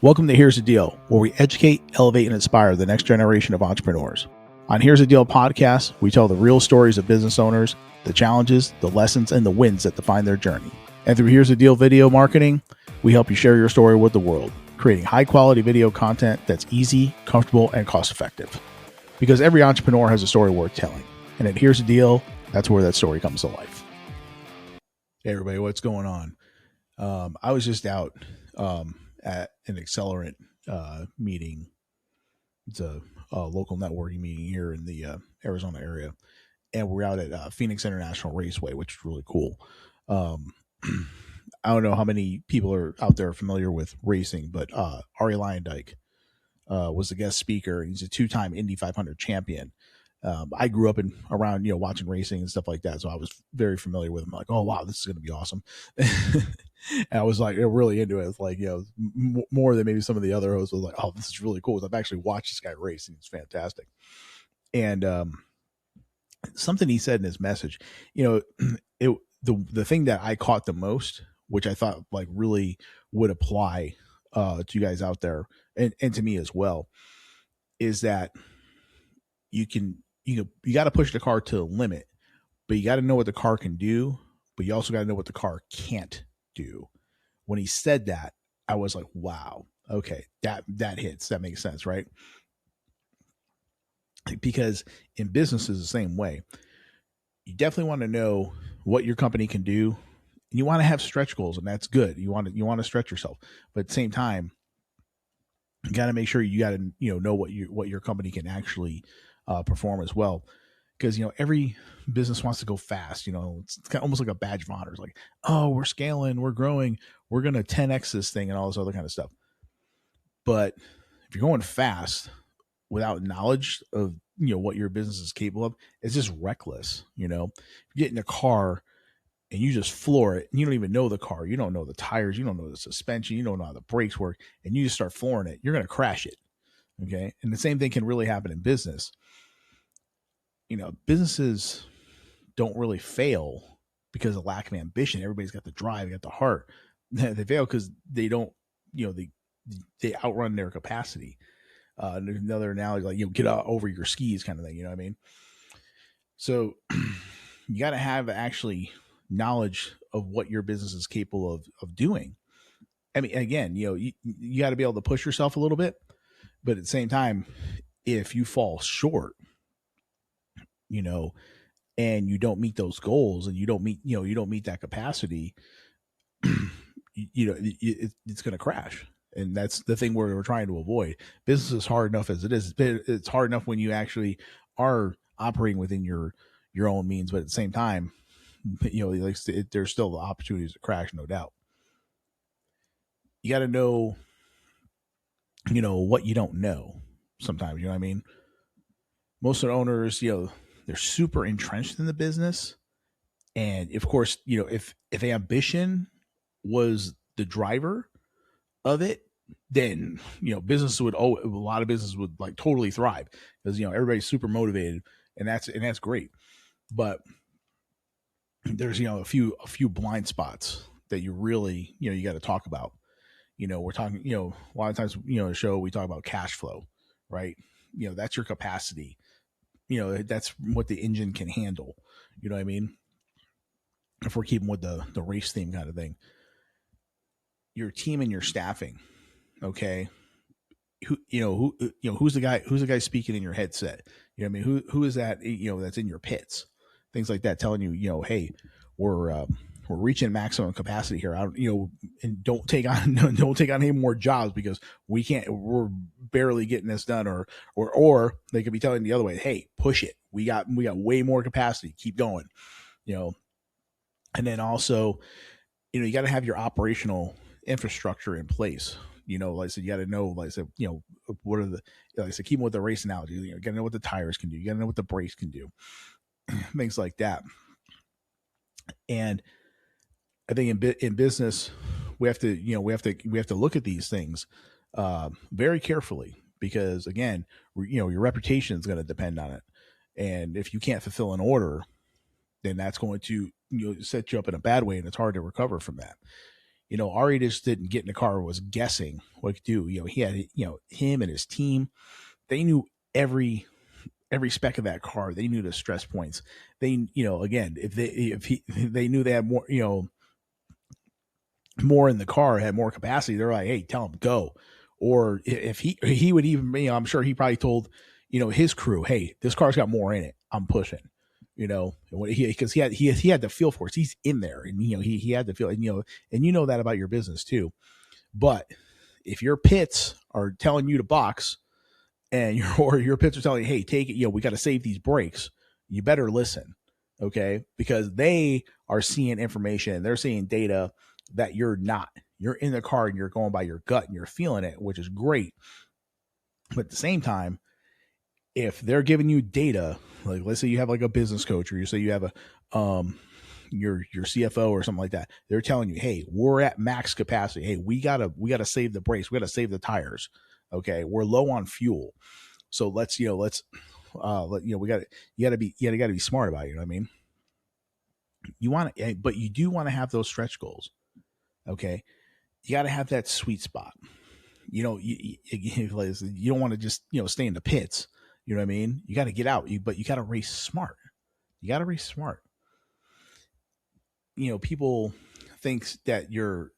Welcome to Here's the Deal, where we educate, elevate, and inspire the next generation of entrepreneurs. On Here's the Deal podcast, we tell the real stories of business owners, the challenges, the lessons, and the wins that define their journey. And through Here's the Deal video marketing, we help you share your story with the world, creating high-quality video content that's easy, comfortable, and cost-effective. Because every entrepreneur has a story worth telling. And at Here's the Deal, that's where that story comes to life. Hey, everybody, what's going on? I was just out at an Accelerant meeting. It's a local networking meeting here in the Arizona area. And we're out at Phoenix International Raceway, which is really cool. I don't know how many people are out there familiar with racing, but Arie Luyendyk was the guest speaker. He's a two-time Indy 500 champion. I grew up around watching racing and stuff like that, so I was very familiar with him. Like, oh wow, this is going to be awesome. And I was like really into it. It's like more than maybe some of the other hosts was like, oh, this is really cool. I've actually watched this guy race, and it's fantastic. And something he said in his message, the thing that I caught the most, which I thought like really would apply to you guys out there and to me as well, is that you got to push the car to the limit, but you got to know what the car can do, but you also got to know what the car can't do. When he said that, I was like, wow, okay, that hits, that makes sense, right? Because in business is the same way. You definitely want to know what your company can do, and you want to have stretch goals, and that's good. You want to stretch yourself, but at the same time, you got to make sure you got to know what your company can actually perform as well. Because every business wants to go fast. It's kind of almost like a badge of honor. It's like, oh, we're scaling, we're growing, we're gonna 10x this thing and all this other kind of stuff. But if you're going fast without knowledge of what your business is capable of, it's just reckless. If you get in a car and you just floor it, and you don't even know the car, you don't know the tires, you don't know the suspension, you don't know how the brakes work, and you just start flooring it, you're gonna crash it. Okay, and the same thing can really happen in business. Businesses don't really fail because of lack of ambition. Everybody's got the drive, got the heart. They fail because they don't, they outrun their capacity. There's another analogy, like, get out over your skis kind of thing. You know what I mean? So you got to have actually knowledge of what your business is capable of doing. I mean, again, you got to be able to push yourself a little bit, but at the same time, if you fall short, and you don't meet those goals, and you don't meet that capacity, it's going to crash. And that's the thing we're trying to avoid. Business is hard enough as it is. It's hard enough when you actually are operating within your own means, but at the same time, there's still opportunities to crash, no doubt. You got to know, what you don't know sometimes, you know what I mean? Most of the owners, they're super entrenched in the business. And of course, if ambition was the driver of it, then, business would, a lot of business would like totally thrive because, everybody's super motivated, and that's great. But there's, a few blind spots that you really, you got to talk about. We're talking, a lot of times, the show, we talk about cash flow, right? That's your capacity. That's what the engine can handle. You know what I mean? If we're keeping with the race theme kind of thing, your team and your staffing. Okay. Who's the guy speaking in your headset? I mean, who is that, that's in your pits, things like that, telling you, hey, we're reaching maximum capacity here. And don't take on any more jobs because we're barely getting this done, or they could be telling the other way, hey, push it. We got way more capacity. Keep going, and then also, you got to have your operational infrastructure in place. Like I said, you got to know, like I said, what are like I said, keep with the race analogy, you got to know what the tires can do. You got to know what the brakes can do, things like that. And I think in business, we have to look at these things very carefully, because again, your reputation is going to depend on it. And if you can't fulfill an order, then that's going to set you up in a bad way, and it's hard to recover from that. Ari just didn't get in the car, was guessing what to do. He had, him and his team, they knew every spec of that car. They knew the stress points. They, again, they knew they had more, more in the car, had more capacity, they're like, hey, tell him go. Or if he would even, I'm sure he probably told, his crew, hey, this car's got more in it, I'm pushing. Because he had the feel for it. He's in there, and he had to feel, and that about your business too. But if your pits are telling you to box, and your pits are telling you, hey, take it, we got to save these brakes, you better listen, okay? Because they are seeing information, they're seeing data that you're not. You're in the car and you're going by your gut and you're feeling it, which is great. But at the same time, if they're giving you data, like let's say you have like a business coach, or you say you have your CFO or something like that, they're telling you, hey, we're at max capacity. Hey, we gotta save the brakes, we gotta save the tires. Okay, we're low on fuel, so let's we got you gotta be smart about it. You know what I mean? You want to, but you do want to have those stretch goals. Okay, you got to have that sweet spot. You don't want to just stay in the pits. You know what I mean? You got to get out. But you got to race smart. You got to race smart. People think that your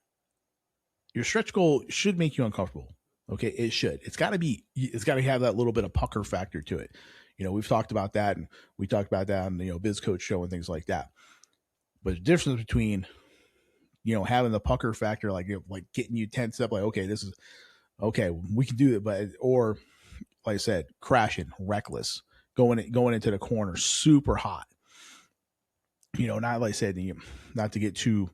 stretch goal should make you uncomfortable. Okay, it should. It's got to have that little bit of pucker factor to it. We've talked about that, and we talked about that on the Biz Coach show and things like that. But the difference between having the pucker factor, like getting you tense up, like, okay, this is okay, we can do it, but or like I said, crashing, reckless, going into the corner, super hot. Not like I said, not to get too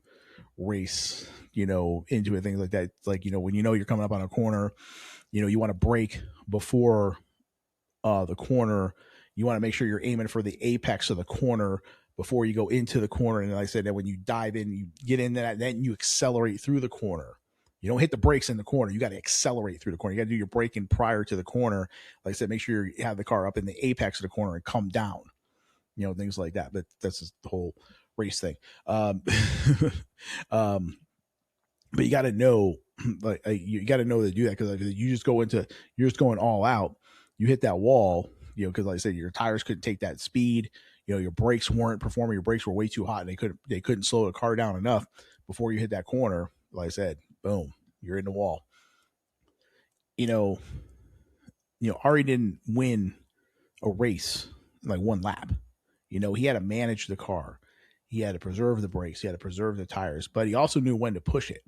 race, into it, things like that. It's like, when you're coming up on a corner, you want to brake before the corner. You want to make sure you're aiming for the apex of the corner before you go into the corner. And like I said, that when you dive in, you get into that, then you accelerate through the corner. You don't hit the brakes in the corner. You got to accelerate through the corner. You got to do your braking prior to the corner. Like I said, make sure you have the car up in the apex of the corner and come down. Things like that. But that's just the whole race thing. But you got to know, you got to know to do that, because you're just going all out. You hit that wall, because like I said, your tires couldn't take that speed. Your brakes weren't performing. Your brakes were way too hot, and they couldn't slow the car down enough before you hit that corner. Like I said, boom, you're in the wall. Ari didn't win a race in like one lap. He had to manage the car. He had to preserve the brakes. He had to preserve the tires, but he also knew when to push it.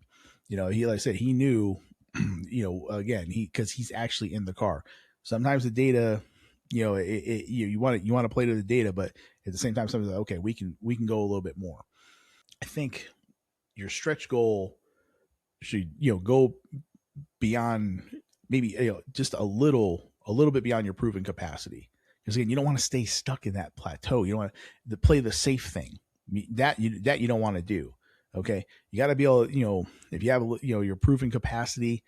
He, like I said, he knew, again, because he's actually in the car. Sometimes the data, you want to play to the data, but at the same time, sometimes like, okay, we can go a little bit more. I think your stretch goal should, go beyond, maybe just a little bit beyond your proven capacity. Because again, you don't want to stay stuck in that plateau. You don't want to play the safe thing that you don't want to do. Okay, you got to be able, if you have your proven capacity,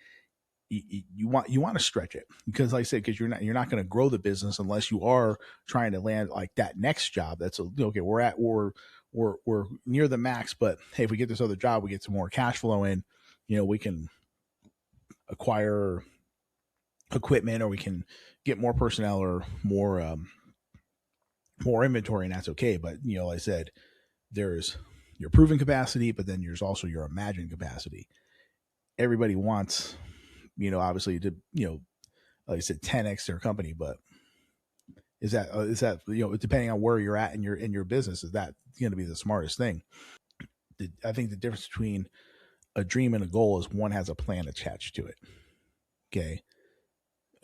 you want to stretch it, because like I said, because you're not going to grow the business unless you are trying to land like that next job. That's okay. We're near the max, but hey, if we get this other job, we get some more cash flow in. We can acquire equipment, or we can get more personnel, or more inventory, and that's okay. But like I said, there's your proven capacity, but then there's also your imagined capacity. Everybody wants, obviously to, like I said, 10x their company, but is that depending on where you're at in your business, is that going to be the smartest thing? I think the difference between a dream and a goal is one has a plan attached to it. Okay.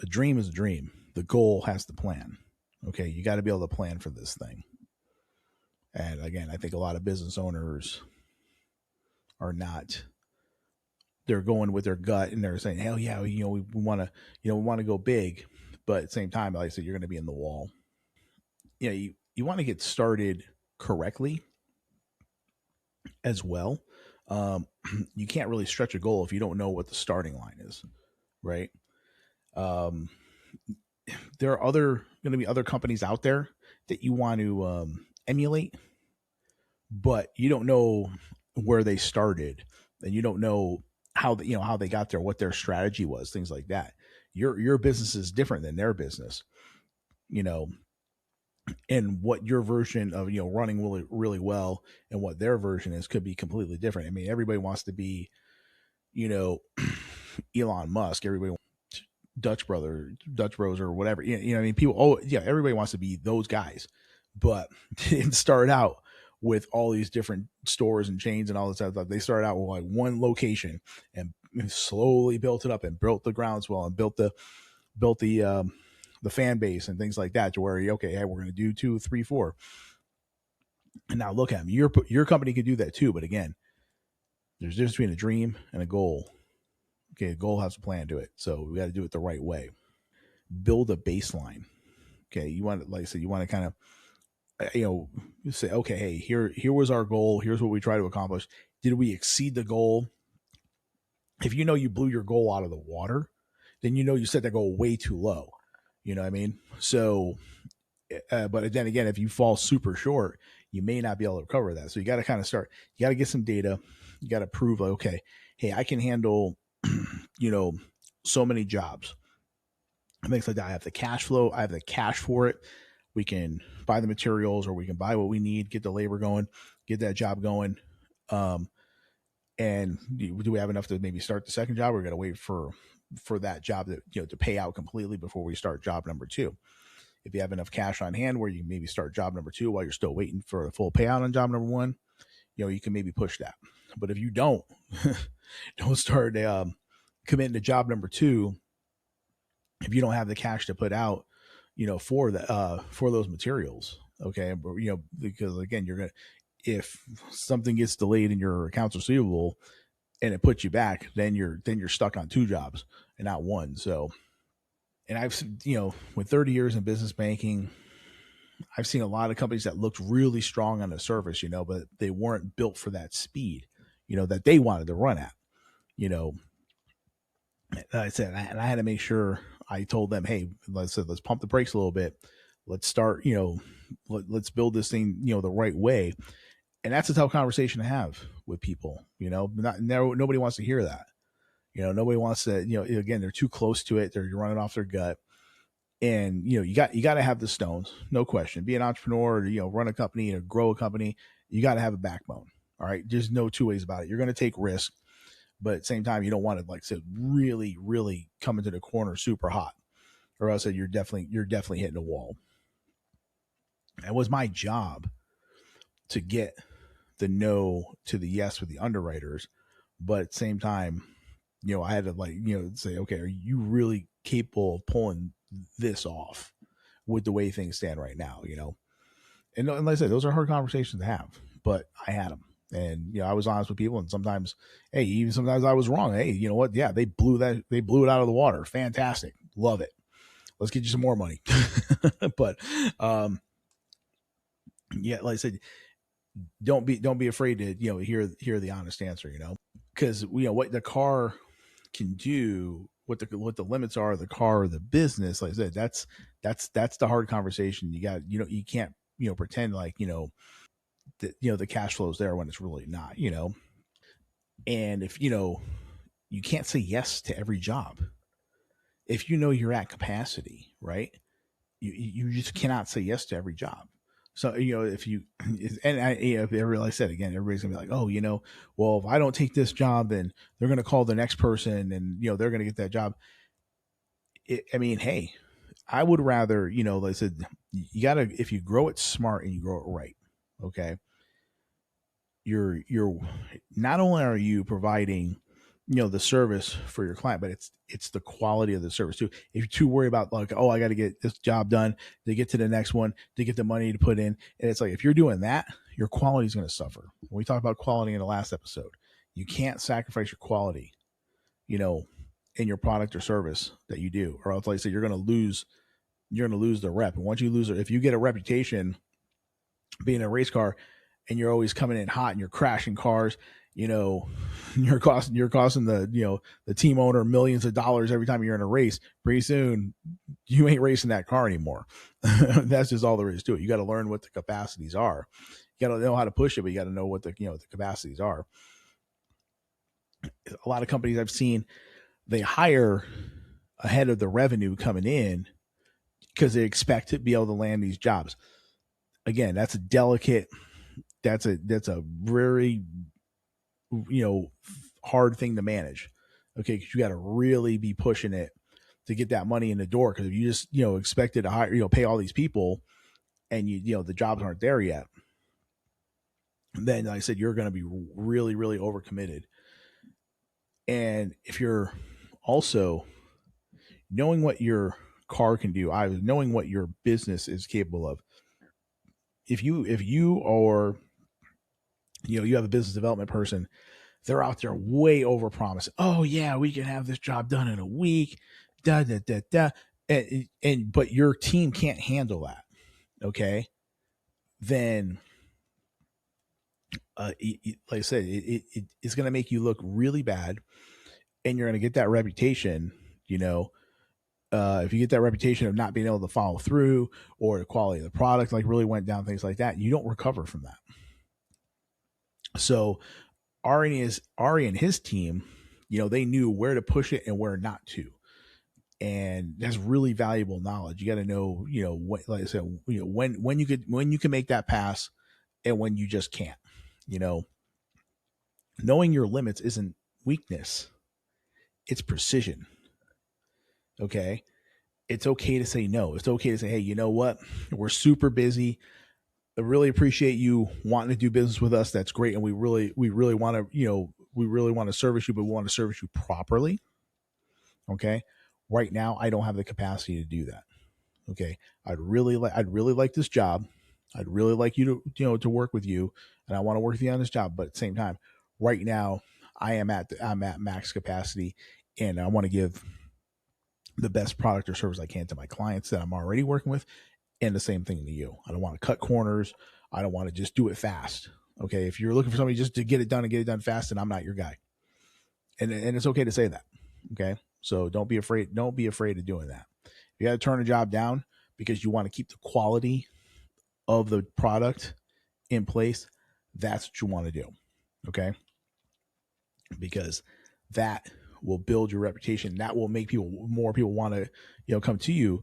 A dream is a dream. The goal has the plan. Okay. You got to be able to plan for this thing. And again, I think a lot of business owners are not. They're going with their gut, and they're saying, "Hell yeah, we want to go big," but at the same time, like I said, you're going to be in the wall. You want to get started correctly as well. You can't really stretch a goal if you don't know what the starting line is, right? There are going to be other companies out there that you want to emulate, but you don't know where they started. and you don't know how how they got there, what their strategy was, things like that. Your business is different than their business, you know, and what your version of running really really well and what their version is could be completely different. I mean, everybody wants to be, you know, Elon Musk. Everybody wants Dutch Bros or whatever. I mean, people. Oh yeah, everybody wants to be those guys, but it started out with all these different stores and chains and all this stuff. They started out with like one location and slowly built it up and built the groundswell and built the fan base and things like that to where okay, hey, we're going to do 2, 3, 4, and now look at them. Your company can do that too, but again, there's a difference between a dream and a goal. Okay, a goal has a plan to it, so we got to do it the right way. Build a baseline. Okay, you want, like I said, you want to kind of say, okay, hey, here was our goal. Here's what we try to accomplish. Did we exceed the goal? If you know you blew your goal out of the water, then you set that goal way too low. You know what I mean? So, but then again, if you fall super short, you may not be able to recover that. So you got to kind of start. You got to get some data. You got to prove like, okay, hey, I can handle, so many jobs. Things like that. I have the cash flow. I have the cash for it. We can buy the materials, or we can buy what we need, get the labor going, get that job going. And do we have enough to maybe start the second job? We're going to wait for that job to pay out completely before we start job number 2. If you have enough cash on hand where you maybe start job number 2 while you're still waiting for a full payout on job number 1, you can maybe push that. But if you don't start committing to job number 2 if you don't have the cash to put out, for those materials. Okay. But, because again, if something gets delayed in your accounts receivable and it puts you back, then you're stuck on 2 jobs and not 1. So, and I've, with 30 years in business banking, I've seen a lot of companies that looked really strong on the surface, but they weren't built for that speed, that they wanted to run at, I said, and I had to make sure I told them, hey, let's pump the brakes a little bit. Let's start, let's build this thing, the right way. And that's a tough conversation to have with people, nobody wants to hear that. Nobody wants to, again, they're too close to it. They're running off their gut. And, you got to have the stones, no question. Be an entrepreneur, or, run a company or grow a company. You got to have a backbone. All right. There's no two ways about it. You're going to take risks. But at the same time, you don't want to, like I said, really, really come into the corner super hot, or else you're definitely hitting a wall. It was my job to get the no to the yes with the underwriters, but at the same time, I had to say, okay, are you really capable of pulling this off with the way things stand right now? And like I said, those are hard conversations to have, but I had them. And I was honest with people, and sometimes, hey, even sometimes I was wrong. Hey, you know what? Yeah, they blew it out of the water. Fantastic, love it. Let's get you some more money. But yeah, like I said, don't be afraid to hear the honest answer. Because what the car can do, what the limits are of the car or the business. Like I said, that's the hard conversation. You can't pretend like the cash flow is there when it's really not, and if you can't say yes to every job. If you're at capacity, right, you just cannot say yes to every job. So if you, and like I said, again, everybody's gonna be like, oh, well, if I don't take this job, then they're gonna call the next person, and they're gonna get that job. I mean, hey, I would rather, like I said, you gotta, if you grow it smart and you grow it right, okay, you're not only are you providing the service for your client, but it's the quality of the service too. If you're too worried about like, oh, I got to get this job done to get to the next one to get the money to put in, and it's like, if you're doing that, your quality is going to suffer. We talked about quality in the last episode. You can't sacrifice your quality in your product or service that you do, or else, like I said, you're going to lose the rep. And once you lose it, if you get a reputation being a race car and you're always coming in hot and you're crashing cars, you're costing the team owner millions of dollars every time you're in a race. Pretty soon you ain't racing that car anymore. That's just all there is to it. You got to learn what the capacities are. You got to know how to push it, but you got to know what the capacities are. A lot of companies I've seen, they hire ahead of the revenue coming in because they expect to be able to land these jobs. Again, that's a delicate, that's a very, hard thing to manage. Okay, because you got to really be pushing it to get that money in the door. Because if you just expected to hire, pay all these people, and the jobs aren't there yet, then like I said, you're going to be really, really overcommitted. And if you're also knowing what your car can do, knowing what your business is capable of. If you are, you have a business development person, they're out there way over promising. Oh yeah, we can have this job done in a week. Da da da da. And but your team can't handle that. Okay, then like I said, it's going to make you look really bad, and you're going to get that reputation. If you get that reputation of not being able to follow through, or the quality of the product like really went down, things like that, you don't recover from that. So Ari and his team, they knew where to push it and where not to. And that's really valuable knowledge. You got to know, like I said, when you can make that pass and when you just can't. Knowing your limits isn't weakness, it's precision. Okay. It's okay to say no. It's okay to say, hey, you know what? We're super busy. I really appreciate you wanting to do business with us. That's great. And we really want to, we really want to service you, but we want to service you properly. Okay. Right now, I don't have the capacity to do that. Okay. I'd really like this job. I'd really like you to, to work with you, and I want to work with you on this job. But at the same time, right now, I'm at max capacity, and I want to give the best product or service I can to my clients that I'm already working with, and the same thing to you. I don't want to cut corners. I don't want to just do it fast. Okay. If you're looking for somebody just to get it done fast, then I'm not your guy. And it's okay to say that. Okay. So don't be afraid. Don't be afraid of doing that. If you got to turn a job down because you want to keep the quality of the product in place, that's what you want to do. Okay. Because that will build your reputation. That will make more people want to, come to you.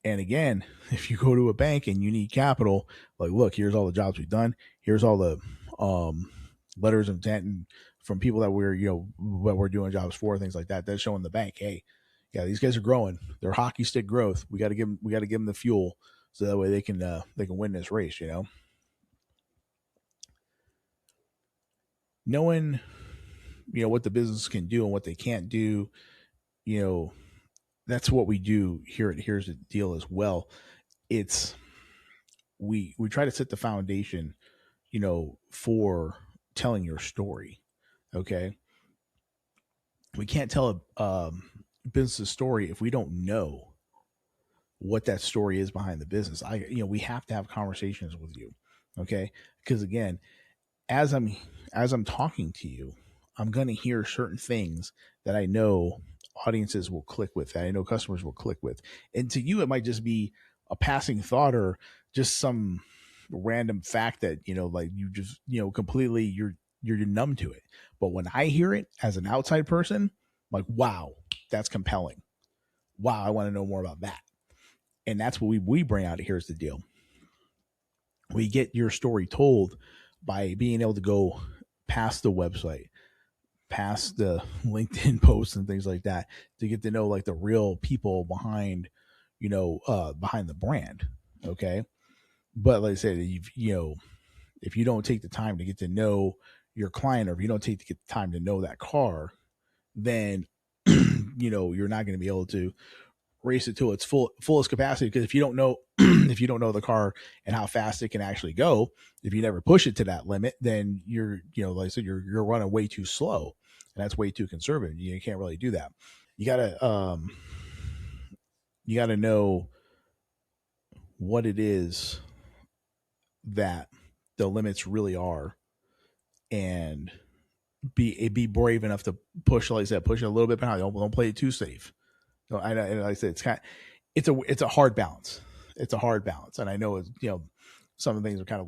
And again, if you go to a bank and you need capital, like, look, here's all the jobs we've done. Here's all the letters of intent from people that we're doing jobs for, things like that. That's showing the bank, hey, yeah, these guys are growing. They're hockey stick growth. We got to give them the fuel so that way they can win this race. Knowing what the business can do and what they can't do, that's what we do here at Here's the Deal as well. It's we try to set the foundation, for telling your story. Okay. We can't tell a business story if we don't know what that story is behind the business. We have to have conversations with you. Okay. Because again, as I'm talking to you, I'm going to hear certain things that I know audiences will click with, that I know customers will click with. And to you, it might just be a passing thought or just some random fact that, like you just, completely, you're numb to it. But when I hear it as an outside person, I'm like, wow, that's compelling. Wow, I want to know more about that. And that's what we bring out. Here's the deal. We get your story told by being able to go past the website, past the LinkedIn posts and things like that, to get to know like the real people behind, behind the brand. Okay. But like I said, if you don't take the time to get to know your client, or if you don't take the time to know that car, then, you're not going to be able to race it to its fullest capacity. Because if you don't know, if you don't know the car and how fast it can actually go, if you never push it to that limit, then you're, like I said, you're running way too slow, and that's way too conservative. You can't really do that. You gotta know what it is that the limits really are, and be brave enough to push, like I said, push it a little bit behind. Don't play it too safe. So like I said, it's a hard balance. It's a hard balance, and I know some of the things are kind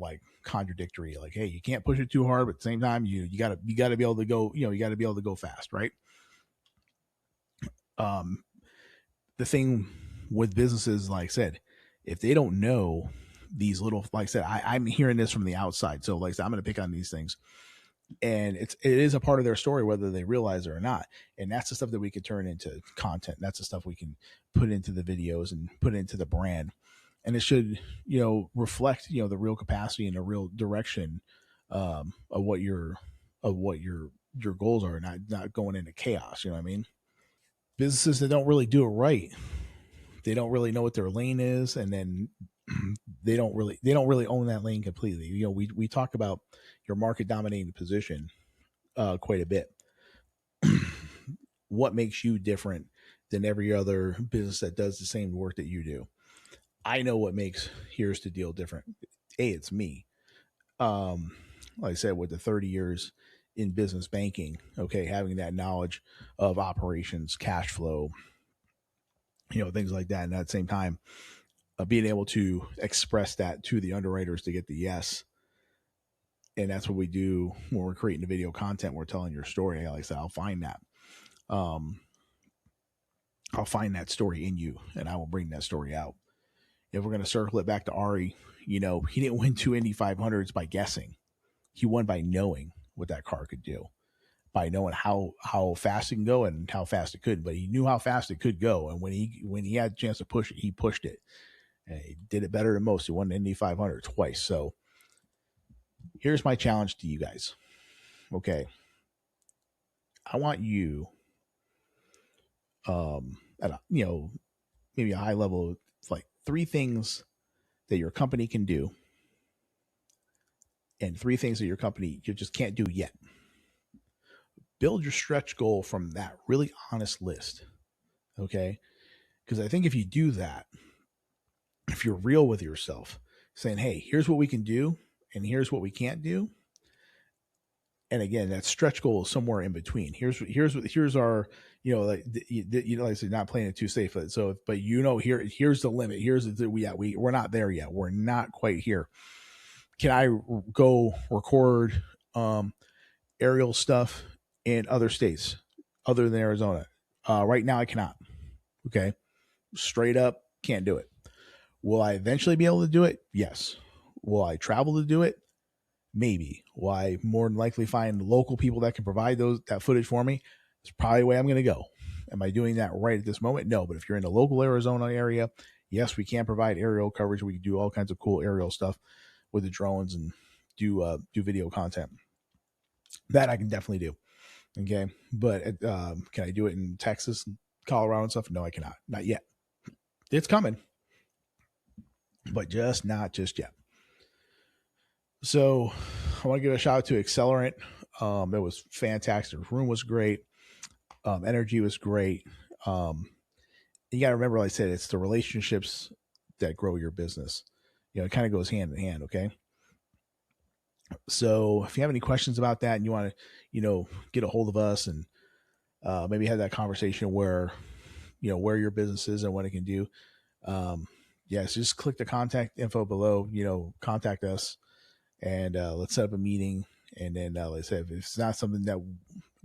contradictory. Like, hey, you can't push it too hard, but at the same time, you gotta be able to go, you gotta be able to go fast, right? The thing with businesses, like I said, if they don't know these little, like I said, I'm hearing this from the outside. So like I said, I'm going to pick on these things, and it is a part of their story, whether they realize it or not. And that's the stuff that we can turn into content. That's the stuff we can put into the videos and put into the brand. And it should, reflect, the real capacity and the real direction of what your goals are, not going into chaos. You know what I mean? Businesses that don't really do it right, they don't really know what their lane is, and then they don't really own that lane completely. We talk about your market dominating position quite a bit. What makes you different than every other business that does the same work that you do? I know what makes Here's the Deal different. It's me. Like I said, with the 30 years in business banking, okay, having that knowledge of operations, cash flow, things like that. And at the same time, being able to express that to the underwriters to get the yes. And that's what we do when we're creating the video content. We're telling your story. Like I said, I'll find that. I'll find that story in you, and I will bring that story out. If we're going to circle it back to Ari, he didn't win 2 Indy 500s by guessing. He won by knowing what that car could do, by knowing how fast it can go and how fast it could. But he knew how fast it could go, and when he had a chance to push it, he pushed it. And he did it better than most. He won the Indy 500 twice. So here's my challenge to you guys. Okay, I want you, at maybe a high level, like 3 things that your company can do, and 3 things that your company you just can't do yet. Build your stretch goal from that really honest list. Okay, because I think if you do that, if you're real with yourself, saying, hey, here's what we can do and here's what we can't do. And again, that stretch goal is somewhere in between. Here's our, like I said, not playing it too safe. So, but here's the limit. Here's we're not there yet. We're not quite here. Can I go record aerial stuff in other states other than Arizona? Right now I cannot. Okay. Straight up, can't do it. Will I eventually be able to do it? Yes. Will I travel to do it? Maybe. Will I more than likely find local people that can provide that footage for me? It's probably the way I'm going to go. Am I doing that right at this moment? No. But if you're in the local Arizona area, yes, we can provide aerial coverage. We can do all kinds of cool aerial stuff with the drones and do video content. That I can definitely do. Okay. But can I do it in Texas, Colorado and stuff? No, I cannot. Not yet. It's coming, but not just yet. So I want to give a shout out to Accelerant. It was fantastic. The room was great. Energy was great. You got to remember, like I said, it's the relationships that grow your business. It kind of goes hand in hand. Okay. So if you have any questions about that and you want to, get a hold of us and maybe have that conversation where your business is and what it can do. Yes, just click the contact info below, contact us and let's set up a meeting. And then like I said, if it's not something that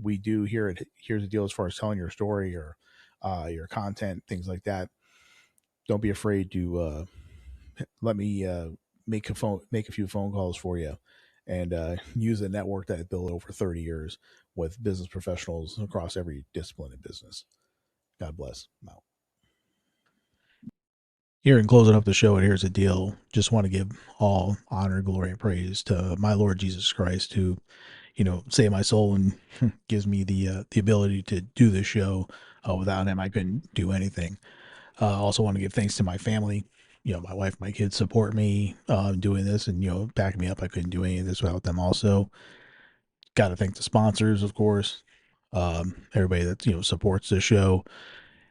we do here, Here's the Deal as far as telling your story or your content, things like that, don't be afraid to let me make a few phone calls for you and use a network that I built over 30 years with business professionals across every discipline in business. God bless. I'm out. Here in closing up the show, and Here's the Deal, just want to give all honor, glory, and praise to my Lord Jesus Christ, who, saved my soul and gives me the ability to do this show. Without him, I couldn't do anything. Also want to give thanks to my family. My wife, my kids support me doing this and, backing me up. I couldn't do any of this without them also. Got to thank the sponsors, of course. Everybody that, supports the show.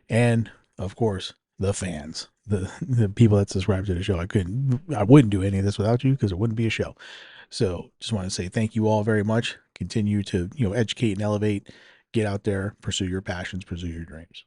And, of course, the fans, the people that subscribe to the show. I wouldn't do any of this without you because it wouldn't be a show. So just want to say thank you all very much. Continue to, educate and elevate. Get out there, pursue your passions, pursue your dreams.